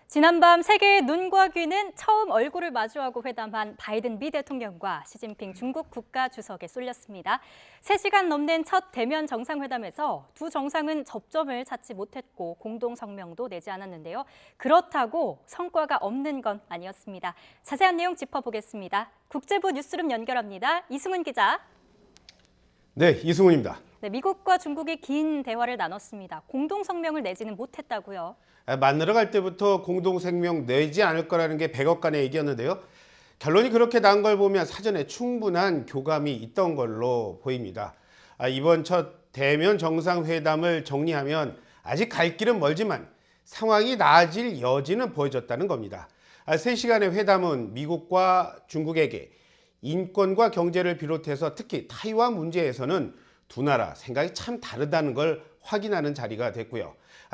지난밤 세계의 눈과 귀는 처음 얼굴을 마주하고 회담한 바이든 미 대통령과 시진핑 중국 국가주석에 쏠렸습니다. 3시간 넘는 첫 대면 정상회담에서 두 정상은 접점을 찾지 못했고 공동 성명도 내지 않았는데요. 그렇다고 성과가 없는 건 아니었습니다. 자세한 내용 짚어보겠습니다. 국제부 뉴스룸 연결합니다. 이승훈 기자. 네, 이승훈입니다. 네, 미국과 중국이 긴 대화를 나눴습니다. 공동 성명을 내지는 못했다고요. 만나러 갈 때부터 공동성명 내지 않을 거라는 게 백악관의 얘기였는데요. 결론이 그렇게 난 걸 보면 사전에 충분한 교감이 있던 걸로 보입니다. 이번 첫 대면 정상회담을 정리하면 아직 갈 길은 멀지만 상황이 나아질 여지는 보여졌다는 겁니다. 3시간의 회담은 미국과 중국에게 인권과 경제를 비롯해서 특히 타이완 문제에서는 두 나라 생각이 참 다르다는 걸 확인하는 자리가 됐고요.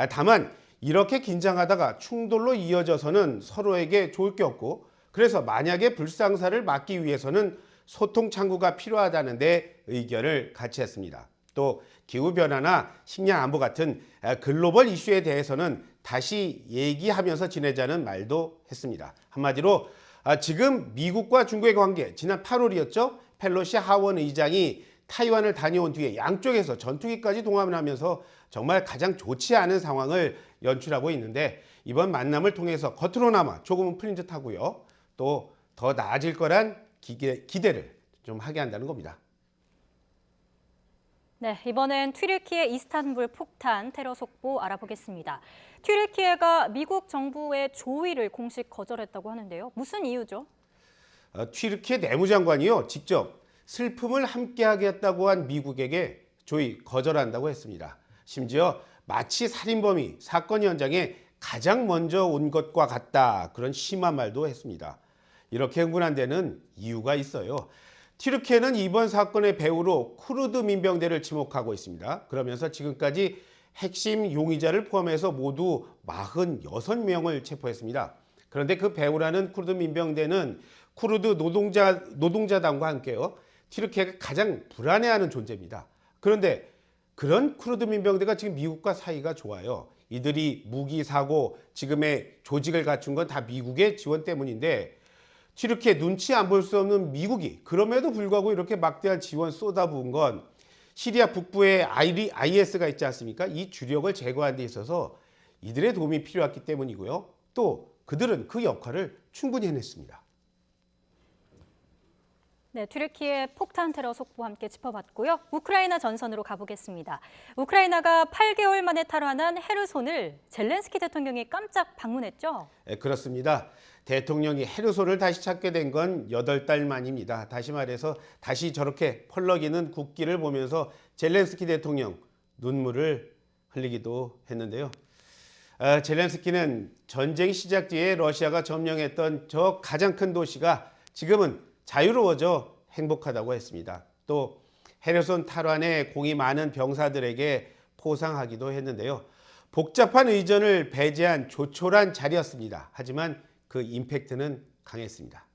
다만 이렇게 긴장하다가 충돌로 이어져서는 서로에게 좋을 게 없고, 그래서 만약에 불상사를 막기 위해서는 소통 창구가 필요하다는 데 의견을 같이 했습니다. 또 기후변화나 식량 안보 같은 글로벌 이슈에 대해서는 다시 얘기하면서 지내자는 말도 했습니다. 한마디로 지금 미국과 중국의 관계, 지난 8월이었죠. 펠로시 하원 의장이 타이완을 다녀온 뒤에 양쪽에서 전투기까지 동원을 하면서 정말 가장 좋지 않은 상황을 연출하고 있는데, 이번 만남을 통해서 겉으로나마 조금은 풀린 듯 하고요. 또 더 나아질 거란 기대를 좀 하게 한다는 겁니다. 네, 이번엔 튀르키예 이스탄불 폭탄 테러 속보 알아보겠습니다. 튀르키예가 미국 정부의 조의를 공식 거절했다고 하는데요. 무슨 이유죠? 튀르키예 내무장관이요, 직접 슬픔을 함께하겠다고 한 미국에게 조의 거절한다고 했습니다. 심지어 마치 살인범이 사건 현장에 가장 먼저 온 것과 같다, 그런 심한 말도 했습니다. 이렇게 흥분한 데는 이유가 있어요. 튀르키예는 이번 사건의 배후로 쿠르드 민병대를 지목하고 있습니다. 그러면서 지금까지 핵심 용의자를 포함해서 모두 46명을 체포했습니다. 그런데 그 배후라는 쿠르드 민병대는 쿠르드 노동자당과 함께요, 튀르키예가 가장 불안해하는 존재입니다. 그런데 그런 쿠르드 민병대가 지금 미국과 사이가 좋아요. 이들이 무기 사고 지금의 조직을 갖춘 건 다 미국의 지원 때문인데, 튀르키예 눈치 안 볼 수 없는 미국이 그럼에도 불구하고 이렇게 막대한 지원 쏟아부은 건 시리아 북부에 IS가 있지 않습니까? 이 주력을 제거하는 데 있어서 이들의 도움이 필요했기 때문이고요. 또 그들은 그 역할을 충분히 해냈습니다. 네, 튀르키예 폭탄 테러 속보 함께 짚어봤고요. 우크라이나 전선으로 가보겠습니다. 우크라이나가 8개월 만에 탈환한 헤르손을 젤렌스키 대통령이 깜짝 방문했죠? 네, 그렇습니다. 대통령이 헤르손을 다시 찾게 된 건 8달 만입니다. 다시 말해서 다시 저렇게 펄럭이는 국기를 보면서 젤렌스키 대통령 눈물을 흘리기도 했는데요. 젤렌스키는 전쟁 시작 뒤에 러시아가 점령했던 저 가장 큰 도시가 지금은 자유로워져 행복하다고 했습니다. 또 헤르손 탈환에 공이 많은 병사들에게 포상하기도 했는데요. 복잡한 의전을 배제한 조촐한 자리였습니다. 하지만 그 임팩트는 강했습니다.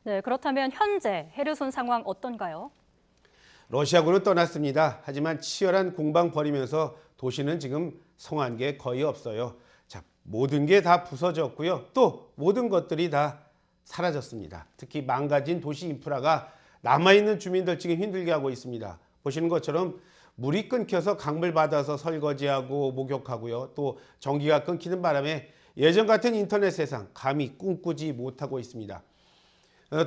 네, 그렇다면 현재 헤르손 상황 어떤가요? 러시아군은 떠났습니다. 하지만 치열한 공방 벌이면서 도시는 지금 성한 게 거의 없어요. 자, 모든 게 다 부서졌고요. 또 모든 것들이 다 사라졌습니다. 특히 망가진 도시 인프라가 남아있는 주민들 지금 힘들게 하고 있습니다. 보시는 것처럼 물이 끊겨서 강물 받아서 설거지하고 목욕하고요. 또 전기가 끊기는 바람에 예전 같은 인터넷 세상 감히 꿈꾸지 못하고 있습니다.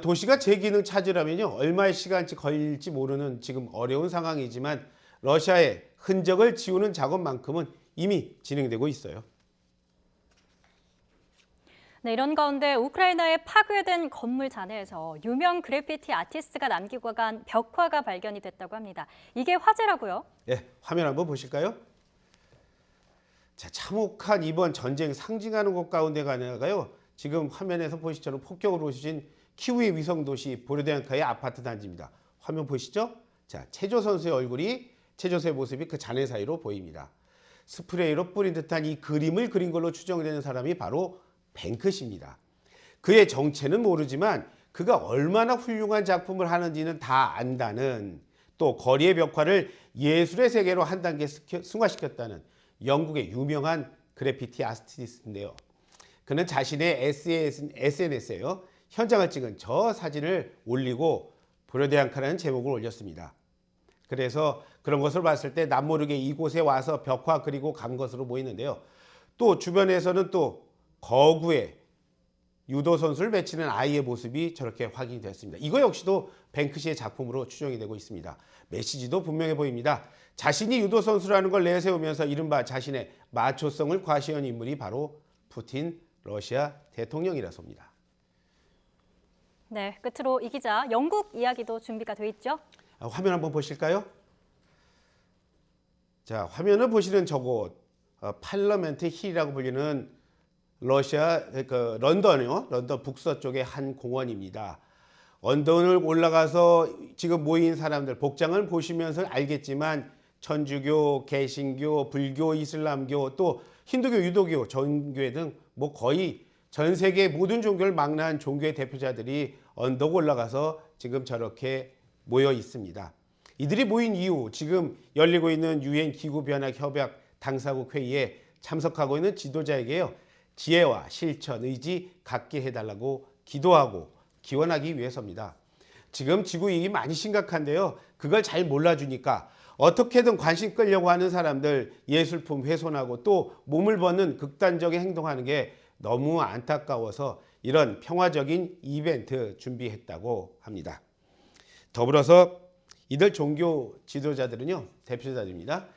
도시가 제 기능 찾으려면요, 얼마의 시간이 걸릴지 모르는 지금 어려운 상황이지만 러시아의 흔적을 지우는 작업만큼은 이미 진행되고 있어요. 네, 이런 가운데 우크라이나의 파괴된 건물 잔해에서 유명 그래피티 아티스트가 남기고 간 벽화가 발견이 됐다고 합니다. 이게 화제라고요? 네, 화면 한번 보실까요? 자, 참혹한 이번 전쟁 상징하는 곳 가운데 하나가요, 지금 화면에서 보시처럼 폭격으로 오신 키우이 위성도시 보르디안카의 아파트 단지입니다. 화면 보시죠? 자, 체조 선수의 얼굴이, 체조 선수의 모습이 그 잔해 사이로 보입니다. 스프레이로 뿌린 듯한 이 그림을 그린 걸로 추정되는 사람이 바로 뱅크시입니다. 그의 정체는 모르지만 그가 얼마나 훌륭한 작품을 하는지는 다 안다는, 또 거리의 벽화를 예술의 세계로 한 단계 승화시켰다는 영국의 유명한 그래피티 아티스트인데요. 그는 자신의 SNS에요. 현장을 찍은 저 사진을 올리고 브로데앙카라는 제목을 올렸습니다. 그래서 그런 것을 봤을 때 남모르게 이곳에 와서 벽화 그리고 간 것으로 보이는데요. 또 주변에서는 또 거구에 유도 선수를 맺히는 아이의 모습이 저렇게 확인이 됐습니다. 이거 역시도 뱅크시의 작품으로 추정이 되고 있습니다. 메시지도 분명해 보입니다. 자신이 유도 선수라는 걸 내세우면서 이른바 자신의 마초성을 과시한 인물이 바로 푸틴 러시아 대통령이라서입니다. 네, 끝으로 이 기자 영국 이야기도 준비가 돼 있죠? 화면 한번 보실까요? 자, 화면을 보시는 저곳 팔러멘트 힐이라고 불리는 러시아 런던이요. 런던 북서쪽의 한 공원입니다. 언덕을 올라가서 지금 모인 사람들 복장을 보시면서 알겠지만 천주교, 개신교, 불교, 이슬람교, 또 힌두교, 유도교, 전교회 등 뭐 거의 전 세계 모든 종교를 망라한 종교의 대표자들이 언덕 올라가서 지금 저렇게 모여 있습니다. 이들이 모인 이후 지금 열리고 있는 유엔 기후변화협약 당사국 회의에 참석하고 있는 지도자에게요. 지혜와 실천, 의지 갖게 해달라고 기도하고 기원하기 위해서입니다. 지금 지구 위기 많이 심각한데요. 그걸 잘 몰라주니까 어떻게든 관심 끌려고 하는 사람들 예술품 훼손하고 또 몸을 벗는 극단적인 행동하는 게 너무 안타까워서 이런 평화적인 이벤트 준비했다고 합니다. 더불어서 이들 종교 지도자들은요. 대표자들입니다.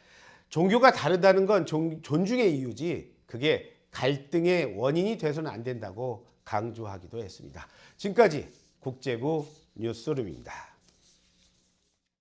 종교가 다르다는 건 존중의 이유지 그게 갈등의 원인이 돼서는 안 된다고 강조하기도 했습니다. 지금까지 국제부 뉴스룸입니다.